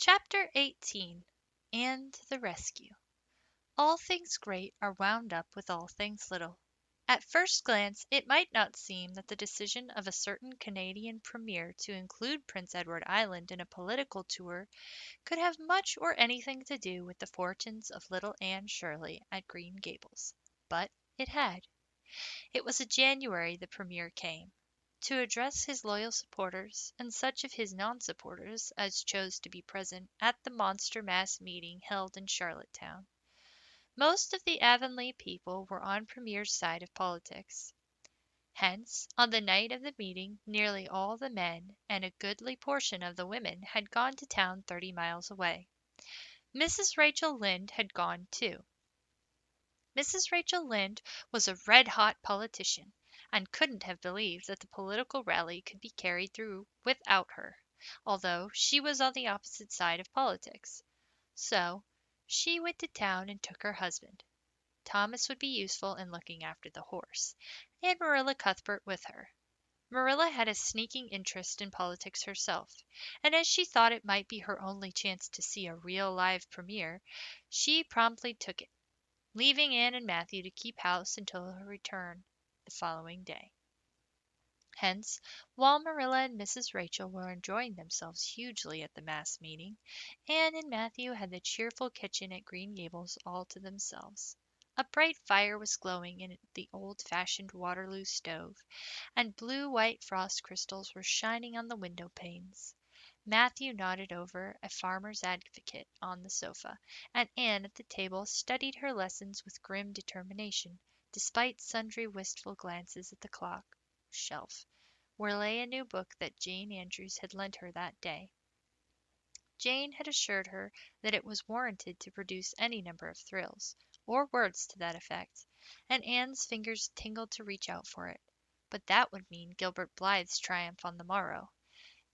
Chapter 18. And the Rescue. All things great are wound up with all things little. At first glance it might not seem that the decision of a certain Canadian premier to include Prince Edward Island in a political tour could have much or anything to do with the fortunes of little Anne Shirley at Green Gables. But it had. It was in January the premier came, to address his loyal supporters and such of his non-supporters as chose to be present at the monster mass meeting held in Charlottetown. Most of the Avonlea people were on Premier's side of politics. Hence, on the night of the meeting, nearly all the men and a goodly portion of the women had gone to town 30 miles away. Mrs. Rachel Lynde had gone too. Mrs. Rachel Lynde was a red-hot politician, and couldn't have believed that the political rally could be carried through without her, although she was on the opposite side of politics. So she went to town and took her husband. Thomas would be useful in looking after the horse, and Marilla Cuthbert with her. Marilla had a sneaking interest in politics herself, and as she thought it might be her only chance to see a real live premier, she promptly took it, leaving Anne and Matthew to keep house until her return the following day. Hence, while Marilla and Mrs. Rachel were enjoying themselves hugely at the mass meeting, Anne and Matthew had the cheerful kitchen at Green Gables all to themselves. A bright fire was glowing in the old-fashioned Waterloo stove, and blue-white frost crystals were shining on the window panes. Matthew nodded over a Farmer's Advocate on the sofa, and Anne at the table studied her lessons with grim determination, despite sundry wistful glances at the clock shelf, where lay a new book that Jane Andrews had lent her that day. Jane had assured her that it was warranted to produce any number of thrills, or words to that effect, and Anne's fingers tingled to reach out for it. But that would mean Gilbert Blythe's triumph on the morrow.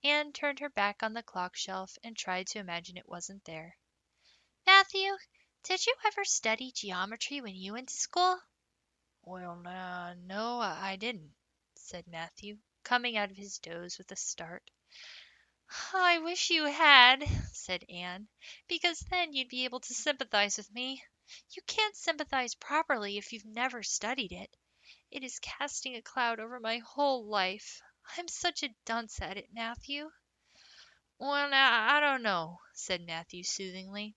Anne turned her back on the clock shelf and tried to imagine it wasn't there. Matthew, did you ever study geometry when you went to school? Well, no, I didn't, said Matthew, coming out of his doze with a start. I wish you had, said Anne, because then you'd be able to sympathize with me. You can't sympathize properly if you've never studied it. It is casting a cloud over my whole life. I'm such a dunce at it, Matthew. Well, now, I don't know, said Matthew soothingly.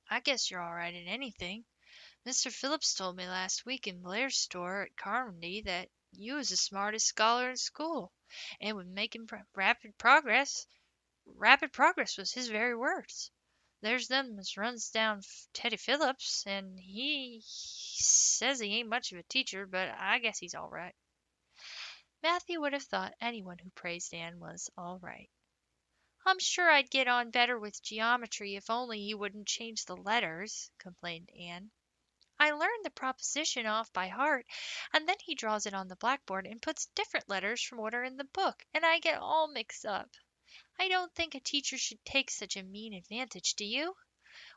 I guess you're all right at anything. Mr. Phillips told me last week in Blair's store at Carmody that you was the smartest scholar in school, and was making rapid progress. Rapid progress was his very words. There's them as runs down Teddy Phillips, and he says he ain't much of a teacher, but I guess he's all right. Matthew would have thought anyone who praised Anne was all right. I'm sure I'd get on better with geometry if only you wouldn't change the letters, complained Anne. I learned the proposition off by heart, and then he draws it on the blackboard and puts different letters from what are in the book, and I get all mixed up. I don't think a teacher should take such a mean advantage, do you?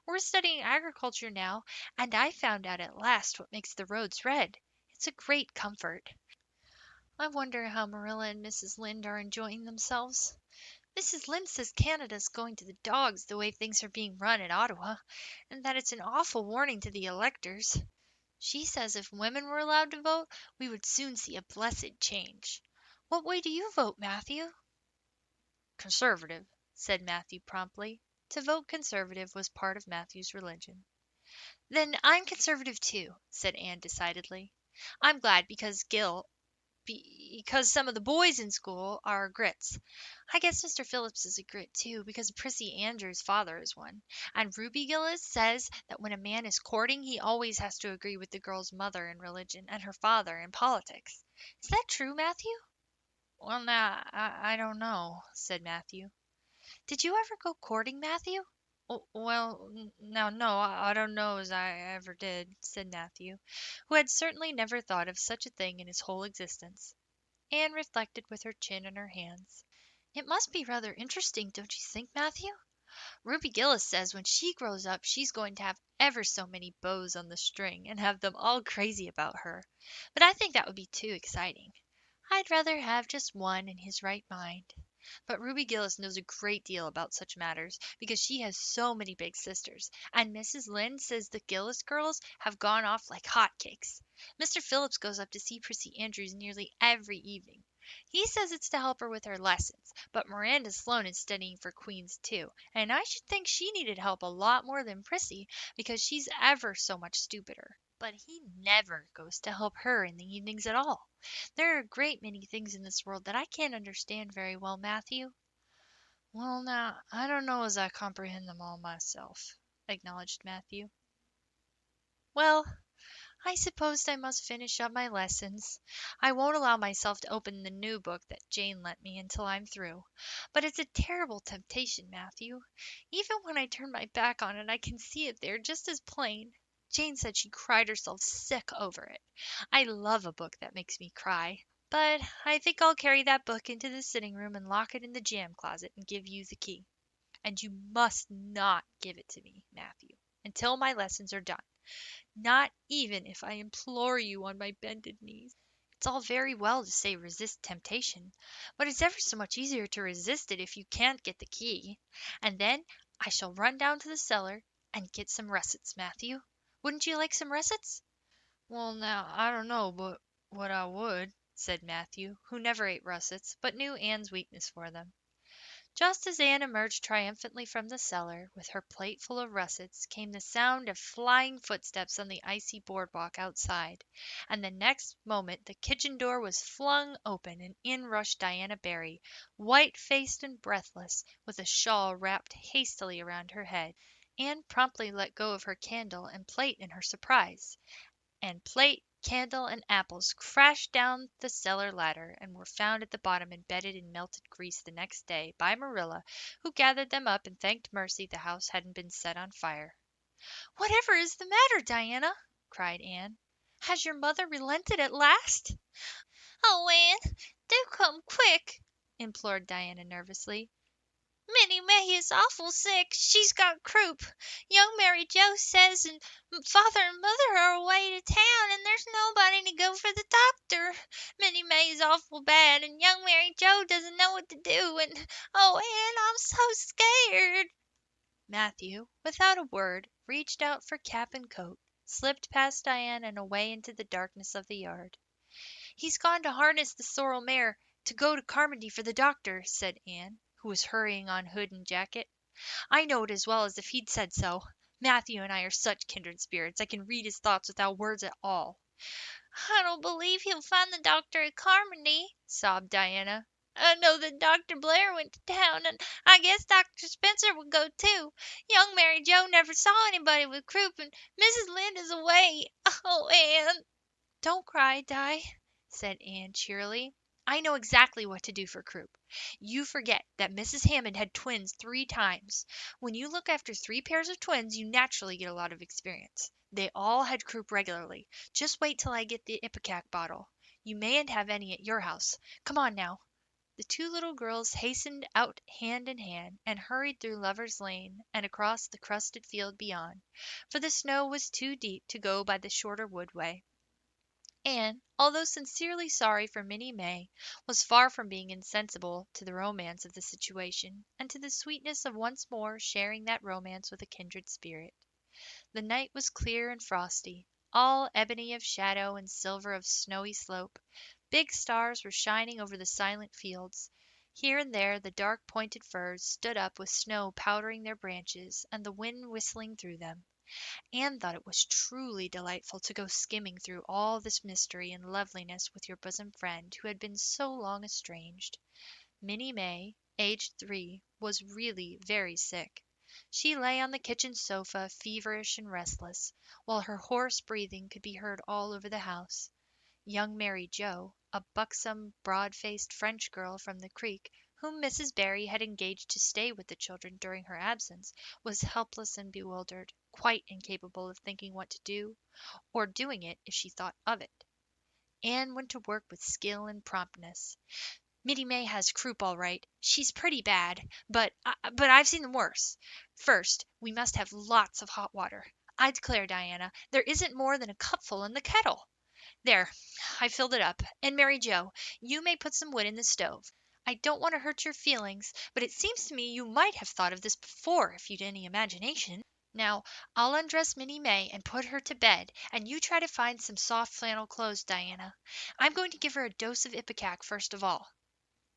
We're studying agriculture now, and I found out at last what makes the roads red. It's a great comfort. I wonder how Marilla and Mrs. Lynde are enjoying themselves. Mrs. Lynde says Canada's going to the dogs the way things are being run at Ottawa, and that it's an awful warning to the electors. She says if women were allowed to vote, we would soon see a blessed change. What way do you vote, Matthew? Conservative, said Matthew promptly. To vote Conservative was part of Matthew's religion. Then I'm Conservative too, said Anne decidedly. I'm glad because some of the boys in school are grits. I guess Mr. Phillips is a grit too, because Prissy Andrews' father is one. And Ruby Gillis says that when a man is courting, he always has to agree with the girl's mother in religion and her father in politics. Is that true, Matthew? Well, now, I don't know, said Matthew. Did you ever go courting, Matthew? Oh, well, now, no, I don't know as I ever did, said Matthew, who had certainly never thought of such a thing in his whole existence. Anne reflected with her chin in her hands. It must be rather interesting, don't you think, Matthew? Ruby Gillis says when she grows up she's going to have ever so many bows on the string and have them all crazy about her. But I think that would be too exciting. I'd rather have just one in his right mind. But Ruby Gillis knows a great deal about such matters because she has so many big sisters, and Mrs. Lynde says the Gillis girls have gone off like hot cakes. Mr. Phillips goes up to see Prissy Andrews nearly every evening. He says it's to help her with her lessons, but Miranda Sloane is studying for Queen's too, and I should think she needed help a lot more than Prissy because she's ever so much stupider. But he never goes to help her in the evenings at all. There are a great many things in this world that I can't understand very well, Matthew. Well, now, I don't know as I comprehend them all myself, acknowledged Matthew. Well, I suppose I must finish up my lessons. I won't allow myself to open the new book that Jane lent me until I'm through. But it's a terrible temptation, Matthew. Even when I turn my back on it, I can see it there just as plain. Jane said she cried herself sick over it. I love a book that makes me cry. But I think I'll carry that book into the sitting room and lock it in the jam closet and give you the key. And you must not give it to me, Matthew, until my lessons are done. Not even if I implore you on my bended knees. It's all very well to say resist temptation, but it's ever so much easier to resist it if you can't get the key. And then I shall run down to the cellar and get some russets, Matthew. Wouldn't you like some russets? Well, now, I don't know but what I would, said Matthew, who never ate russets, but knew Anne's weakness for them. Just as Anne emerged triumphantly from the cellar, with her plate full of russets, came the sound of flying footsteps on the icy boardwalk outside, and the next moment the kitchen door was flung open and in rushed Diana Barry, white-faced and breathless, with a shawl wrapped hastily around her head. Anne promptly let go of her candle and plate in her surprise, and plate, candle, and apples crashed down the cellar ladder and were found at the bottom embedded in melted grease the next day by Marilla, who gathered them up and thanked mercy the house hadn't been set on fire. "Whatever is the matter, Diana?" cried Anne. "Has your mother relented at last?" "Oh, Anne, do come quick," implored Diana nervously. "Minnie May is awful sick. She's got croup. Young Mary Joe says and father and mother are away to town and there's nobody to go for the doctor. Minnie May is awful bad and young Mary Joe doesn't know what to do and oh, Anne, I'm so scared." Matthew, without a word, reached out for cap and coat, slipped past Diane and away into the darkness of the yard. "He's gone to harness the sorrel mare to go to Carmody for the doctor," said Anne, who was hurrying on hood and jacket. "I know it as well as if he'd said so. Matthew and I are such kindred spirits. I can read his thoughts without words at all." "I don't believe he'll find the doctor at Carmody," sobbed Diana. "I know that Dr. Blair went to town, and I guess Dr. Spencer would go too. Young Mary Joe never saw anybody with croup, and Mrs. Lynde is away. Oh, Anne!" "Don't cry, Di," said Anne cheerily. "I know exactly what to do for croup. You forget that Mrs. Hammond had twins 3 times. When you look after 3 pairs of twins you naturally get a lot of experience. They all had croup regularly. Just wait till I get the ipecac bottle. You mayn't have any at your house. Come on now." The two little girls hastened out hand in hand and hurried through Lover's Lane and across the crusted field beyond, for the snow was too deep to go by the shorter woodway. Anne, although sincerely sorry for Minnie May, was far from being insensible to the romance of the situation and to the sweetness of once more sharing that romance with a kindred spirit. The night was clear and frosty, all ebony of shadow and silver of snowy slope. Big stars were shining over the silent fields. Here and there the dark pointed firs stood up with snow powdering their branches and the wind whistling through them. Anne thought it was truly delightful to go skimming through all this mystery and loveliness with your bosom friend who had been so long estranged. Minnie May, aged 3, was really very sick. She lay on the kitchen sofa, feverish and restless, while her hoarse breathing could be heard all over the house. Young Mary Joe, a buxom, broad-faced French girl from the Creek, whom Mrs. Barry had engaged to stay with the children during her absence, was helpless and bewildered, quite incapable of thinking what to do, or doing it if she thought of it. Anne went to work with skill and promptness. "Minnie May has croup all right. She's pretty bad, but I've seen them worse. First, we must have lots of hot water. I declare, Diana, there isn't more than a cupful in the kettle. There, I filled it up. And Mary Joe, you may put some wood in the stove. I don't want to hurt your feelings, but it seems to me you might have thought of this before if you'd any imagination. Now, I'll undress Minnie May and put her to bed, and you try to find some soft flannel clothes, Diana. I'm going to give her a dose of ipecac first of all."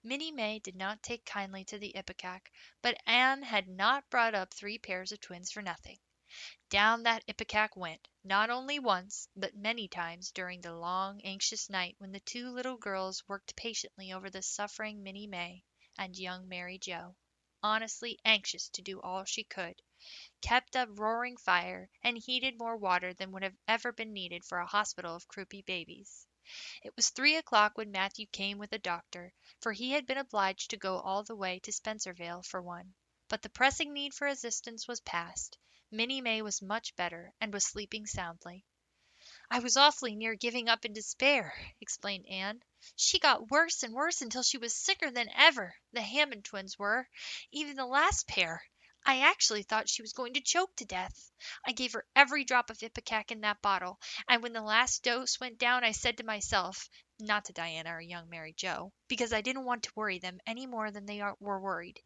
Minnie May did not take kindly to the ipecac, but Anne had not brought up three pairs of twins for nothing. Down that ipecac went, not only once, but many times during the long, anxious night when the two little girls worked patiently over the suffering Minnie May and young Mary Joe, honestly anxious to do all she could, kept up roaring fire, and heated more water than would have ever been needed for a hospital of croupy babies. It was 3 o'clock when Matthew came with a doctor, for he had been obliged to go all the way to Spencervale for one. But the pressing need for assistance was past. Minnie May was much better, and was sleeping soundly. "I was awfully near giving up in despair," explained Anne. "She got worse and worse until she was sicker than ever, the Hammond twins were. Even the last pair. I actually thought she was going to choke to death. I gave her every drop of ipecac in that bottle, and when the last dose went down I said to myself, not to Diana or young Mary Joe, because I didn't want to worry them any more than they were worried,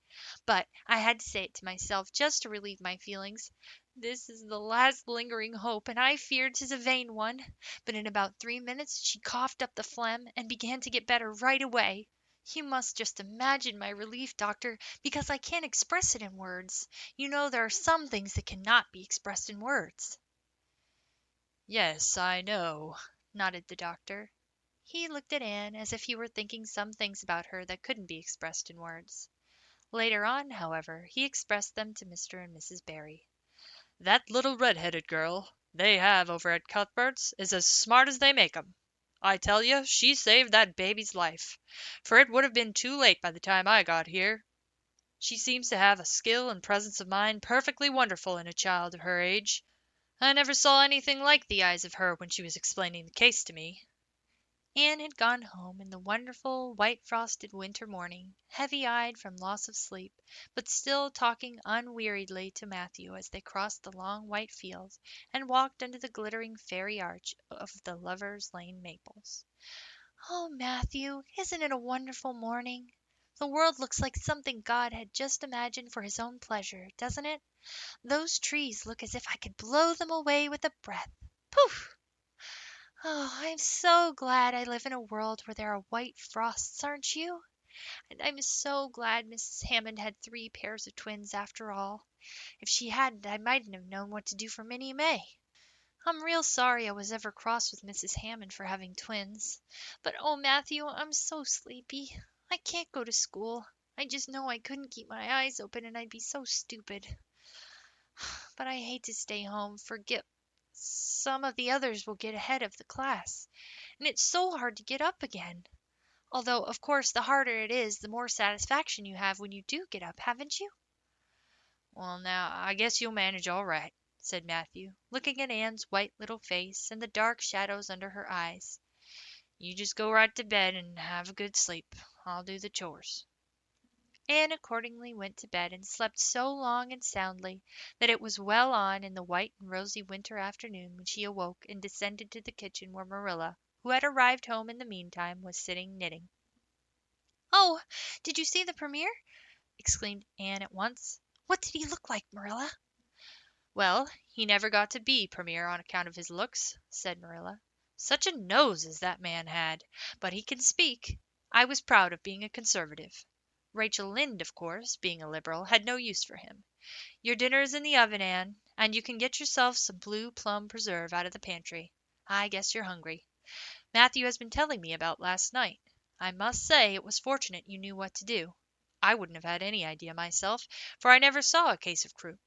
but I had to say it to myself just to relieve my feelings, 'This is the last lingering hope, and I fear 'tis a vain one.' But in about 3 minutes she coughed up the phlegm and began to get better right away. You must just imagine my relief, doctor, because I can't express it in words. You know there are some things that cannot be expressed in words." "Yes, I know," nodded the doctor. He looked at Anne as if he were thinking some things about her that couldn't be expressed in words. Later on, however, he expressed them to Mr. and Mrs. Barry. "That little red-headed girl they have over at Cuthbert's is as smart as they make 'em. I tell you, she saved that baby's life, for it would have been too late by the time I got here. She seems to have a skill and presence of mind perfectly wonderful in a child of her age. I never saw anything like the eyes of her when she was explaining the case to me." Anne had gone home in the wonderful white frosted winter morning, heavy-eyed from loss of sleep, but still talking unweariedly to Matthew as they crossed the long white fields and walked under the glittering fairy arch of the Lovers' Lane maples. "Oh, Matthew, isn't it a wonderful morning? The world looks like something God had just imagined for his own pleasure, doesn't it? Those trees look as if I could blow them away with a breath. Poof! Oh, I'm so glad I live in a world where there are white frosts, aren't you? And I'm so glad Mrs. Hammond had three pairs of twins after all. If she hadn't, I mightn't have known what to do for Minnie May. I'm real sorry I was ever cross with Mrs. Hammond for having twins. But oh, Matthew, I'm so sleepy. I can't go to school. I just know I couldn't keep my eyes open and I'd be so stupid. But I hate to stay home, forget some of the others will get ahead of the class. And it's so hard to get up again. Although, of course, the harder it is, the more satisfaction you have when you do get up, haven't you?" "Well, now, I guess you'll manage all right," said Matthew, looking at Anne's white little face and the dark shadows under her eyes. "You just go right to bed and have a good sleep. I'll do the chores." Anne accordingly went to bed and slept so long and soundly that it was well on in the white and rosy winter afternoon when she awoke and descended to the kitchen where Marilla, who had arrived home in the meantime, was sitting knitting. "Oh, did you see the Premier?" exclaimed Anne at once. "What did he look like, Marilla?" "Well, he never got to be Premier on account of his looks," said Marilla. "Such a nose as that man had! But he can speak. I was proud of being a conservative. Rachel Lynde, of course, being a liberal, had no use for him. Your dinner is in the oven, Anne, and you can get yourself some blue plum preserve out of the pantry. I guess you're hungry. Matthew has been telling me about last night. I must say it was fortunate you knew what to do. I wouldn't have had any idea myself, for I never saw a case of croup.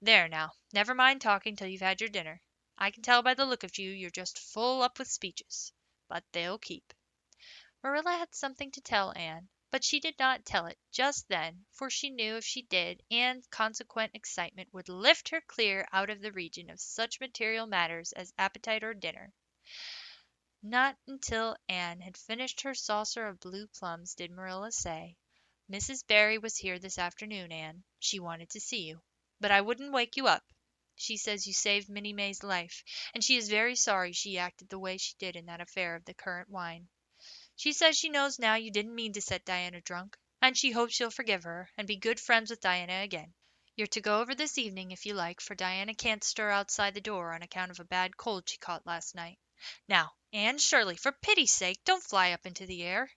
There now, never mind talking till you've had your dinner. I can tell by the look of you you're just full up with speeches. But they'll keep." Marilla had something to tell Anne, but she did not tell it just then, for she knew if she did Anne's consequent excitement would lift her clear out of the region of such material matters as appetite or dinner. Not until Anne had finished her saucer of blue plums did Marilla say, "Mrs. Barry was here this afternoon, Anne. She wanted to see you. But I wouldn't wake you up. She says you saved Minnie May's life, and she is very sorry she acted the way she did in that affair of the currant wine. She says she knows now you didn't mean to set Diana drunk, and she hopes you'll forgive her and be good friends with Diana again. You're to go over this evening if you like, for Diana can't stir outside the door on account of a bad cold she caught last night. Now, Anne Shirley, for pity's sake, don't fly up into the air."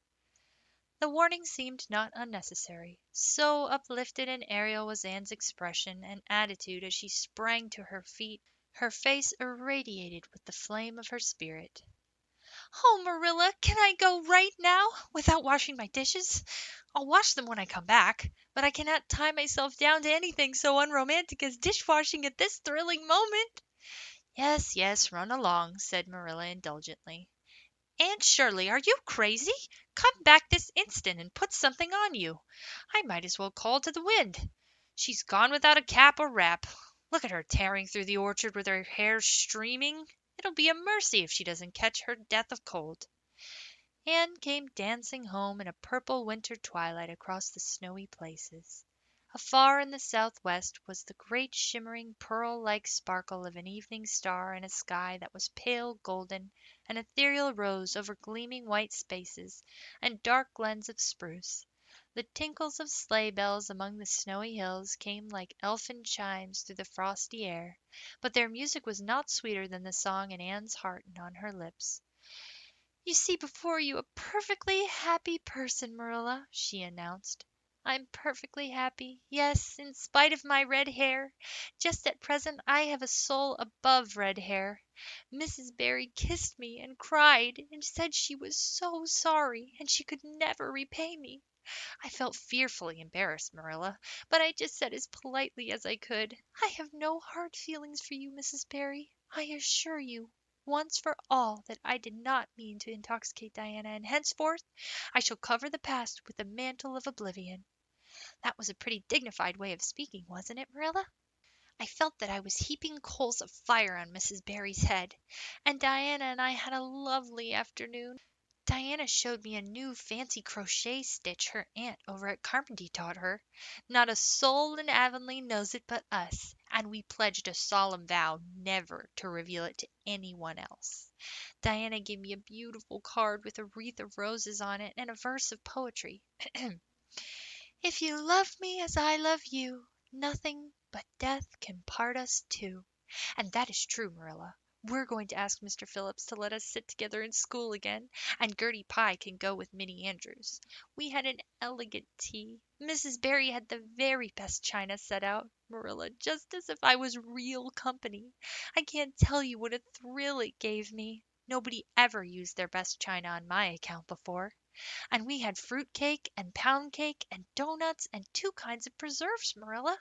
The warning seemed not unnecessary, so uplifted and aerial was Anne's expression and attitude as she sprang to her feet, her face irradiated with the flame of her spirit. "Oh, Marilla, can I go right now without washing my dishes? I'll wash them when I come back, but I cannot tie myself down to anything so unromantic as dishwashing at this thrilling moment." "Yes, yes, run along," said Marilla indulgently. "Anne Shirley, are you crazy? Come back this instant and put something on you. I might as well call to the wind. She's gone without a cap or wrap. Look at her tearing through the orchard with her hair streaming. It'll be a mercy if she doesn't catch her death of cold." Anne came dancing home in a purple winter twilight across the snowy places. Afar in the southwest was the great shimmering pearl-like sparkle of an evening star in a sky that was pale golden and ethereal rose over gleaming white spaces and dark glens of spruce. The tinkles of sleigh bells among the snowy hills came like elfin chimes through the frosty air, but their music was not sweeter than the song in Anne's heart and on her lips. "You see before you a perfectly happy person, Marilla," she announced. "I'm perfectly happy, yes, in spite of my red hair. Just at present I have a soul above red hair. Mrs. Barry kissed me and cried and said she was so sorry and she could never repay me. I felt fearfully embarrassed, Marilla, but I just said as politely as I could, 'I have no hard feelings for you, Mrs. Barry. I assure you, once for all, that I did not mean to intoxicate Diana, and henceforth I shall cover the past with the mantle of oblivion.' That was a pretty dignified way of speaking, wasn't it, Marilla?" I felt that I was heaping coals of fire on Mrs. Barry's head, and Diana and I had a lovely afternoon. Diana showed me a new fancy crochet stitch her aunt over at Carmody taught her. Not a soul in Avonlea knows it but us, and we pledged a solemn vow never to reveal it to anyone else. Diana gave me a beautiful card with a wreath of roses on it and a verse of poetry. "If you love me as I love you, nothing but death can part us two." And that is true, Marilla. We're going to ask Mr. Phillips to let us sit together in school again, and Gertie Pye can go with Minnie Andrews. We had an elegant tea. Mrs. Barry had the very best china set out, Marilla, just as if I was real company. I can't tell you what a thrill it gave me. Nobody ever used their best china on my account before. And we had fruit cake and pound cake and doughnuts and two kinds of preserves, Marilla.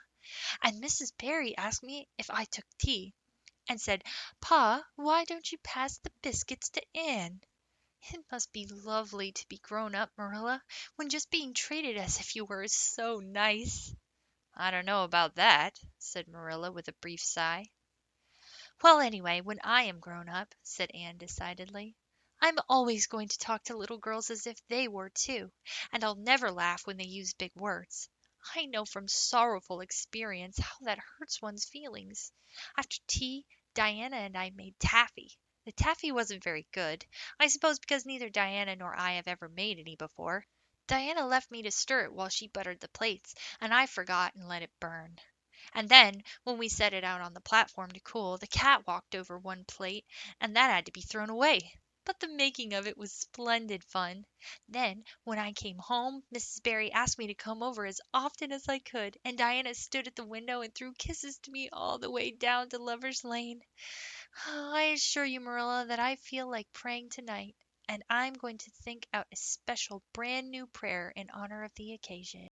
And Mrs. Barry asked me if I took tea, and said, 'Pa, why don't you pass the biscuits to Anne?' It must be lovely to be grown up, Marilla, when just being treated as if you were is so nice." "I don't know about that," said Marilla with a brief sigh. "Well, anyway, when I am grown up," said Anne decidedly, "I'm always going to talk to little girls as if they were too, and I'll never laugh when they use big words. I know from sorrowful experience how that hurts one's feelings. After tea, Diana and I made taffy. The taffy wasn't very good, I suppose because neither Diana nor I have ever made any before. Diana left me to stir it while she buttered the plates, and I forgot and let it burn. And then, when we set it out on the platform to cool, the cat walked over one plate, and that had to be thrown away. But the making of it was splendid fun. Then, when I came home, Mrs. Barry asked me to come over as often as I could, and Diana stood at the window and threw kisses to me all the way down to Lover's Lane. I assure you, Marilla, that I feel like praying tonight, and I'm going to think out a special brand new prayer in honor of the occasion."